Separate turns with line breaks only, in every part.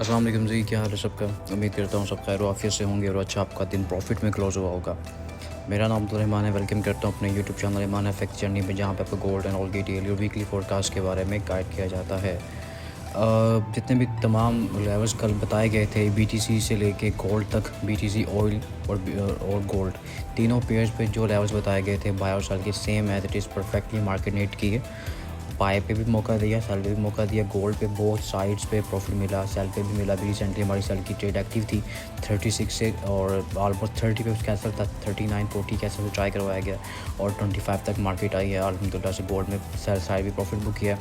अस्सलाम वालेकुम जी, क्या हाल है सबका। उम्मीद करता हूँ सब खैर आफियत से होंगे और अच्छा आपका दिन प्रॉफिट में क्लोज हुआ होगा। मेरा नाम अब्दुल रहमान है। वेलकम करता हूँ अपने YouTube channel Rahman FX journey पे, जहाँ पे आपको गोल्ड एंड ऑल की डेली और वीकली फोरकास्ट के बारे में गाइड किया जाता है। जितने भी तमाम लेवल्स कल बताए गए थे बीटीसी से लेके गोल्ड तक, बीटीसी ऑयल और गोल्ड तीनों पेयर्स पे जो लेवल्स बताए गए थे बाय और सेल के same as it is perfectly market ने हिट किए। बाय पे भी मौका दिया, सेल पे भी मौका दिया। गोल्ड पे बोथ साइड्स पे प्रॉफिट मिला, सेल पे भी मिला। अभी रिसेंटली हमारी सेल की ट्रेड एक्टिव थी 36 से और ऑलमोस्ट 30 पे कैंसिल था, 39-40 कैंसिल से ट्राई करवाया गया और 25 तक मार्केट आई है अल्हम्दुलिल्लाह से। गोल्ड में सेल साइड भी प्रॉफिट बुक किया।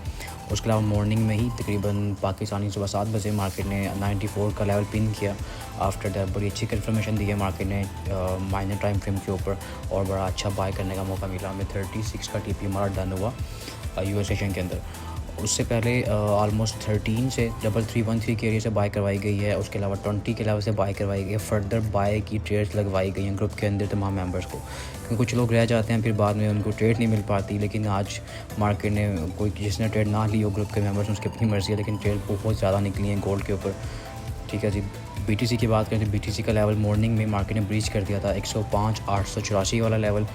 उसके अलावा मॉर्निंग में ही तकरीबन पाकिस्तानी सुबह 7 बजे मार्केट ने 94 का लेवल पिन किया। आफ्टर दैट बड़ी अच्छी कन्फर्मेशन दी है मार्केट ने माइनर टाइम फ्रेम के ऊपर और बड़ा अच्छा बाय करने का मौका मिला हमें। 36 का टीपी हमारा डन हुआ यूएस सेशन के अंदर। उससे पहले ऑलमोस्ट 13 से 3313 के एरिया से बाय करवाई गई है। उसके अलावा 20 के लेवल से बाय करवाई गई है। फर्दर बाय की ट्रेड्स लगवाई गई हैं ग्रुप के अंदर तमाम मेंबर्स को, क्योंकि कुछ लोग रह जाते हैं फिर बाद में उनको ट्रेड नहीं मिल पाती। लेकिन आज मार्केट ने कोई जिसने ट्रेड ना ली हो ग्रुप के मेंबर्स, उसकी अपनी मर्ज़ी है, लेकिन ट्रेड बहुत ज़्यादा निकली हैं गोल्ड के ऊपर। ठीक है जी। बीटीसी की बात करें तो बीटीसी का लेवल मॉर्निंग में मार्केट ने ब्रीच कर दिया था 105,884 वाला लेवल।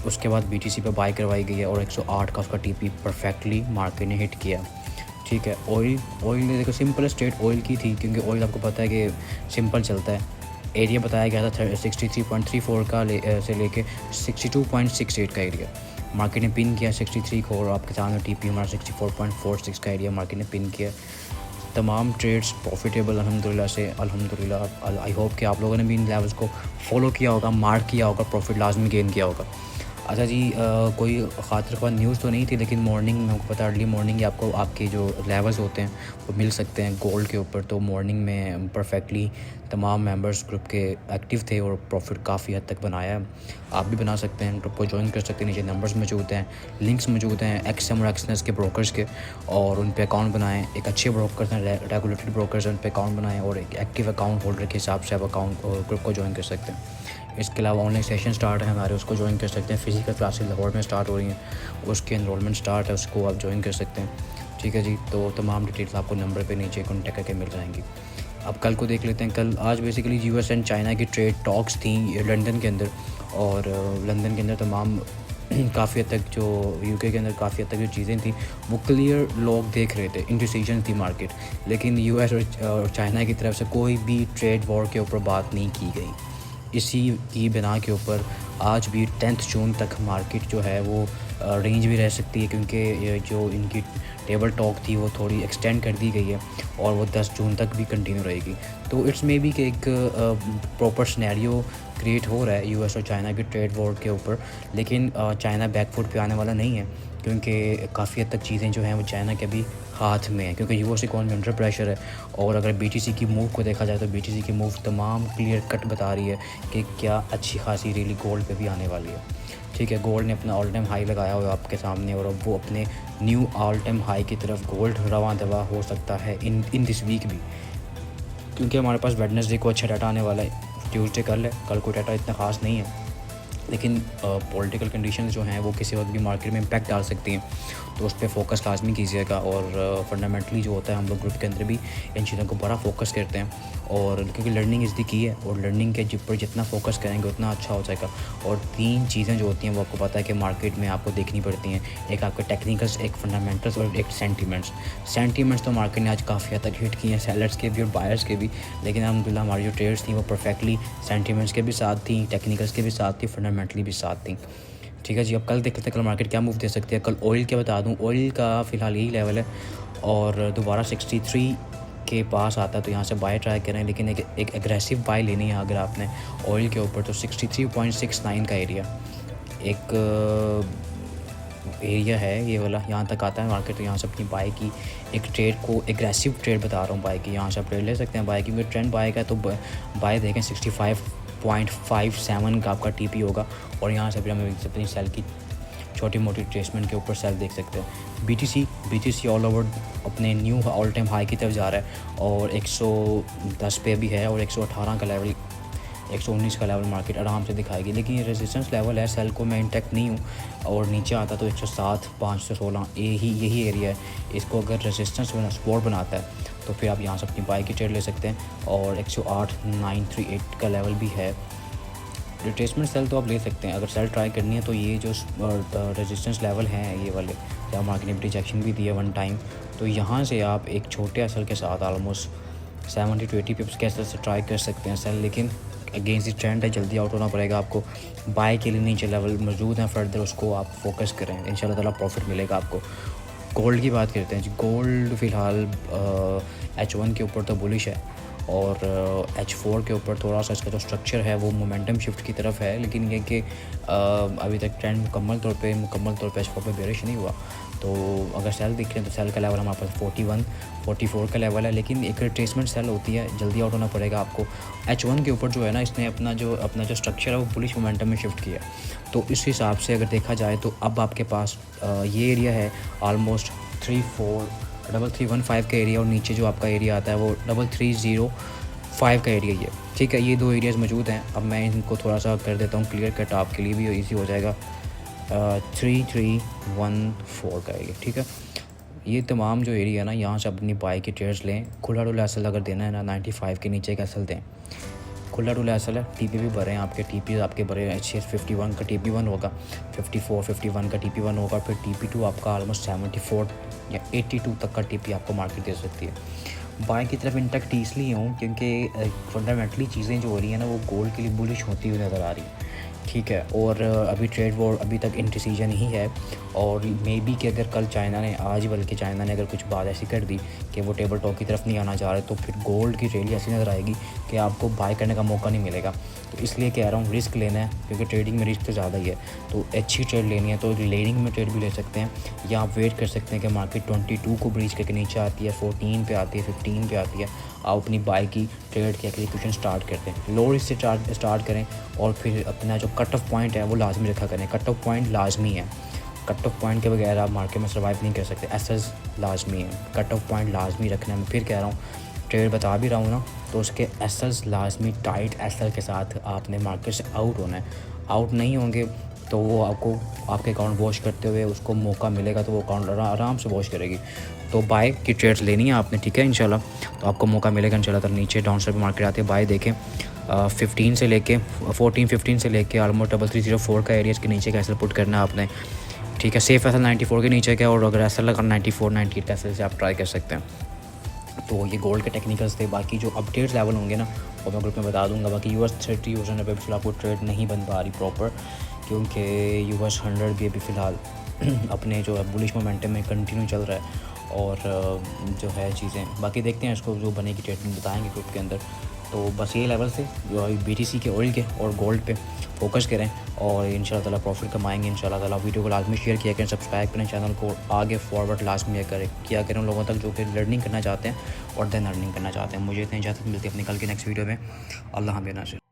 उसके बाद बीटीसी पे बाय करवाई गई है और 108 का उसका टीपी परफेक्टली मार्केट ने हिट किया। ठीक है। ऑयल ने देखो सिंपल स्टेट ऑयल की थी, क्योंकि ऑयल आपको पता है कि सिंपल चलता है। एरिया बताया गया था 63.34 का से लेके 62.68 का एरिया मार्केट ने पिन किया 63 को, और आपके सामने टीपी हमारा 64.46 का एरिया मार्केट ने पिन किया। तमाम ट्रेड्स प्रॉफिटेबल अल्हम्दुलिल्लाह से। अल्हम्दुलिल्लाह आई होप कि आप लोगों ने भी इन लेवल्स को फॉलो किया होगा, मार्क किया होगा, प्रॉफिट लाजमी गेन किया होगा। अच्छा जी, कोई ख़ातिर ख्वाह न्यूज़ तो नहीं थी, लेकिन मॉर्निंग में आपको पता अर्ली मॉर्निंग ही आपको आपके जो लेवल्स होते हैं वो मिल सकते हैं गोल्ड के ऊपर। तो मॉर्निंग में परफेक्टली तमाम मेंबर्स ग्रुप के एक्टिव थे और प्रॉफिट काफ़ी हद तक बनाया है। आप भी बना सकते हैं, ग्रुप को ज्वाइन कर सकते हैं। नीचे नंबर्स मौजूद हैं, लिंक्स मौजूद हैं एक्सएम और एक्सनेस के ब्रोकर्स के, और उन पे अकाउंट बनाएं। एक अच्छे ब्रोकर्स हैं, रेगुलेटेड ब्रोकर्स हैं, उन पे अकाउंट बनाएं और एक एक्टिव अकाउंट होल्डर के हिसाब से आप अकाउंट ग्रुप को ज्वाइन कर सकते हैं। इसके अलावा ऑनलाइन सेशन स्टार्ट है हमारे, उसको ज्वाइन कर सकते हैं। फिजिकल क्लासेस लाहौर में स्टार्ट हो रही हैं, उसकी एनरोलमेंट स्टार्ट है, उसको आप ज्वाइन कर सकते हैं। ठीक है जी। तो तमाम डिटेल्स आपको नंबर पे नीचे कॉन्टैक्ट करके मिल जाएंगी। अब कल को देख लेते हैं। कल आज बेसिकली यूएस एंड चाइना की ट्रेड टॉक्स थी लंदन के अंदर, और लंदन के अंदर तमाम काफ़ी हद तक जो यूके के अंदर काफ़ी हद तक जो चीज़ें थी वो क्लियर लोग देख रहे थे, इंडिसीजन थी मार्केट। लेकिन यूएस और चाइना की तरफ से कोई भी ट्रेड वॉर के ऊपर बात नहीं की गई। इसी की बिना के ऊपर आज भी 10 जून तक मार्केट जो है वो रेंज भी रह सकती है, क्योंकि ये जो इनकी टेबल टॉक थी वो थोड़ी एक्सटेंड कर दी गई है और वो 10 जून तक भी कंटिन्यू रहेगी। तो इट्स मे बी कि एक प्रॉपर सिनेरियो क्रिएट हो रहा है यूएस और चाइना की ट्रेड वॉर के ऊपर। लेकिन चाइना बैकफुट पे आने वाला नहीं है, क्योंकि काफ़ी हद तक चीज़ें जो हैं वो चाइना के भी हाथ में है, क्योंकि यूएस इकॉनमी अंडर प्रेशर है। और अगर बीटीसी की मूव को देखा जाए तो बीटीसी की मूव तमाम क्लियर कट बता रही है कि क्या अच्छी खासी रियली गोल्ड पे भी आने वाली है। ठीक है। गोल्ड ने अपना ऑल टाइम हाई लगाया हुआ है आपके सामने, और अब वो अपने न्यू ऑल टाइम हाई की तरफ गोल्ड रवा दवा हो सकता है इन दिस वीक भी, क्योंकि हमारे पास वेडनेसडे को अच्छा डाटा आने वाला है। ट्यूसडे कल को डाटा इतना ख़ास नहीं है, लेकिन पॉलिटिकल कंडीशंस जो हैं वो किसी वक्त भी मार्केट में इम्पैक्ट डाल सकती हैं। तो उस पर फोकस लाजमी कीजिएगा। और फंडामेंटली जो होता है हम लोग ग्रुप के अंदर भी इन चीज़ों को बड़ा फोकस करते हैं, और क्योंकि लर्निंग इज़ द की है, और लर्निंग के पर जितना फोकस करेंगे उतना अच्छा हो जाएगा। और 3 चीज़ें जो होती हैं वो आपको पता है कि मार्केट में आपको देखनी पड़ती हैं। एक आपके टेक्निकल्स, एक फंडामेंटल्स और एक सेंटीमेंट्स तो मार्केट ने आज काफ़ी हद तक हिट किए हैं, सेलर्स के भी और बायर्स के भी। लेकिन अल्हम्दुलिल्लाह हमारी जो ट्रेड्स थी वो परफेक्टली सेंटीमेंट्स के भी साथ थी, टेक्निकल्स के भी साथ थी, फंडामेंटली भी साथ थी। ठीक है जी। अब कल देख लेते हैं कल मार्केट क्या मूव दे सकती है। कल ऑयल के बता दूं, ऑयल का फ़िलहाल यही लेवल है, और दोबारा 63 के पास आता है तो यहाँ से बाय ट्राई करें। लेकिन एक एग्रेसिव बाय लेनी है अगर आपने ऑयल के ऊपर, तो 63.69 का एरिया एक एरिया है ये वाला, यहाँ तक आता है मार्केट। तो यहाँ से अपनी बाय की एक ट्रेड को एग्रेसिव ट्रेड बता रहा हूँ बाय की, यहाँ से आप ट्रेड ले सकते हैं बाय की, क्योंकि ट्रेंड बाय का है। तो बाय देखें 65.57 का आपका टीपी होगा, और यहाँ से फिर हमें अपनी सेल की छोटी मोटी ट्रेसमेंट के ऊपर सेल देख सकते हैं। बीटीसी ऑल ओवर अपने न्यू ऑल टाइम हाई की तरफ जा रहा है, और 110 पे भी है, और 118 का लेवल, 119 का लेवल मार्केट आराम से दिखाएगी। लेकिन ये रेजिस्टेंस लेवल है, सेल को मैं इंटैक्ट नहीं हूँ, और नीचे आता तो 107, 516 यही एरिया है। इसको अगर रेजिस्टेंस सपोर्ट बनाता है तो फिर आप यहाँ से अपनी बाई की ट्रेड ले सकते हैं। और 108,938 का लेवल भी है। रिट्रेसमेंट सेल तो आप ले सकते हैं, अगर सेल ट्राई करनी है तो ये जो रेजिस्टेंस लेवल हैं ये वाले, या मार्केट ने रिजेक्शन भी दिया वन टाइम, तो यहाँ से आप एक छोटे एसएल के साथ ऑलमोस्ट 70 to 80 पिप्स के एसएल से ट्राई कर सकते हैं सेल। लेकिन अगेंस्ट द ट्रेंड है, जल्दी आउट होना पड़ेगा आपको। बाय के लिए नीचे लेवल मौजूद हैं फर्दर, उसको आप फोकस करें, इंशाल्लाह ताला प्रॉफिट मिलेगा आपको। गोल्ड की बात करते हैं जी। गोल्ड फ़िलहाल H1 के ऊपर तो बुलिश है, और H4 के ऊपर थोड़ा सा इसका जो स्ट्रक्चर है वो मोमेंटम शिफ्ट की तरफ है, लेकिन ये कि अभी तक ट्रेंड मुकम्मल तौर पे H4 पे बेरिश नहीं हुआ। तो अगर सेल देख रहे हैं तो सेल का लेवल हमारे पास 41-44 का लेवल है, लेकिन एक रिट्रेसमेंट सेल होती है, जल्दी आउट होना पड़ेगा आपको। H1 के ऊपर जो है ना, इसने अपना जो स्ट्रक्चर है वो बुलिश मोमेंटम में शिफ्ट किया, तो इस हिसाब से अगर देखा जाए तो अब आपके पास ये एरिया है ऑलमोस्ट 3315 का एरिया, और नीचे जो आपका एरिया आता है वो 3305 का एरिया ही है। ठीक है, ये दो एरियाज़ मौजूद हैं। अब मैं इनको थोड़ा सा कर देता हूँ क्लियर कट, आपके लिए भी ईजी हो जाएगा। 3314 का एरिया, ठीक है। ये तमाम जो एरिया है ना, यहाँ से अपनी बाई की ट्रेड्स लें। खुला डुला एसल अगर देना है ना, 95 के नीचे का एसल दें। खुला डुला एसल है, टीपी भी भरे हैं आपके, टीपी आपके भरे हैं। 51 का TP1 होगा, 51 का TP1 होगा, फिर TP2 आपका ऑलमोस्ट 74 या 82 तक का TP आपको मार्केट दे सकती है। बाय की तरफ इंटैक्ट इसलिए हूँ क्योंकि फंडामेंटली चीज़ें जो हो रही हैं ना, वो गोल्ड के लिए बुलिश होती हुई नज़र आ रही है। ठीक है, और अभी ट्रेड वॉर अभी तक इंडिसीजन ही है, और मे बी कि अगर कल चाइना ने, आज बल्कि चाइना ने अगर कुछ बात ऐसी कर दी कि वो टेबल टॉक की तरफ नहीं आना चाह रहे, तो फिर गोल्ड की रैली ऐसी नज़र आएगी कि आपको बाय करने का मौका नहीं मिलेगा। तो इसलिए कह रहा हूँ रिस्क लेना है, क्योंकि ट्रेडिंग में रिस्क तो ज़्यादा ही है। तो अच्छी ट्रेड लेनी है तो लेनिंग में ट्रेड भी ले सकते हैं, या आप वेट कर सकते हैं कि मार्केट 22 को ब्रीच करके नीचे आती है, 14 पे आती है, 15 पे आती है, आप अपनी बाई की ट्रेड की एग्जीक्यूशन स्टार्ट करते हैं। लोअर इससे स्टार्ट करें, और फिर अपना जो कट ऑफ पॉइंट है वो लाजमी रखा करें। कट ऑफ पॉइंट लाजमी है, कट ऑफ पॉइंट के बगैर आप मार्केट में सर्वाइव नहीं कर सकते। एसएस लाजमी है, कट ऑफ पॉइंट लाजमी रखना है। मैं फिर कह रहा हूँ, ट्रेड बता भी रहा हूँ ना, तो उसके एसएस लाजमी टाइट एसएल के साथ आपने मार्केट से आउट होना है। आउट नहीं होंगे तो वो आपको आपके अकाउंट वॉश करते हुए उसको मौका मिलेगा, तो वो अकाउंट आराम से वॉश करेगी। तो बाय की ट्रेड्स लेनी है आपने, ठीक है, इंशाल्लाह तो आपको मौका मिलेगा इंशाल्लाह। तो नीचे डाउन साइड मार्केट आते हैं, बाय देखें 15 से लेके 14-15 से लेके ऑलमोस्ट 3304 का एरिया के नीचे का एसएल पुट करना है आपने, ठीक है। सेफ एसएल 94 के नीचे का, और अगर एसएल लगा 94-98 का एसएल से आप ट्राई कर सकते हैं। तो ये गोल्ड के टेक्निकल्स थे। बाकी जो अपडेट्स लेवल होंगे ना, वो मैं ग्रुप में बता दूंगा। बाकी US30 यूजन पे फिलहाल आपको ट्रेड नहीं बन पा रही प्रॉपर, क्योंकि US100 भी अभी फ़िलहाल अपने जो है बुलिश मोमेंटम में कंटिन्यू चल रहा है, और जो है चीज़ें बाकी देखते हैं, इसको जो बनेगी ट्रेड बताएंगे ग्रुप के अंदर। तो बस ये लेवल से जो BTC के, ऑयल के और गोल्ड पे फोकस करें, और इंशाल्लाह ताला प्रॉफिट कमाएंगे इंशाल्लाह ताला। वीडियो को लाजमी शेयर किया करें, सब्सक्राइब करें चैनल को, आगे फॉरवर्ड लाजमी किया करें उन लोगों तक जो कि लर्निंग करना चाहते हैं और देन अर्निंग करना चाहते हैं। मुझे इतनी इजाज़त मिलती है अपनी कल की नेक्स्ट वीडियो में। अल्लाह हाफ़िज़।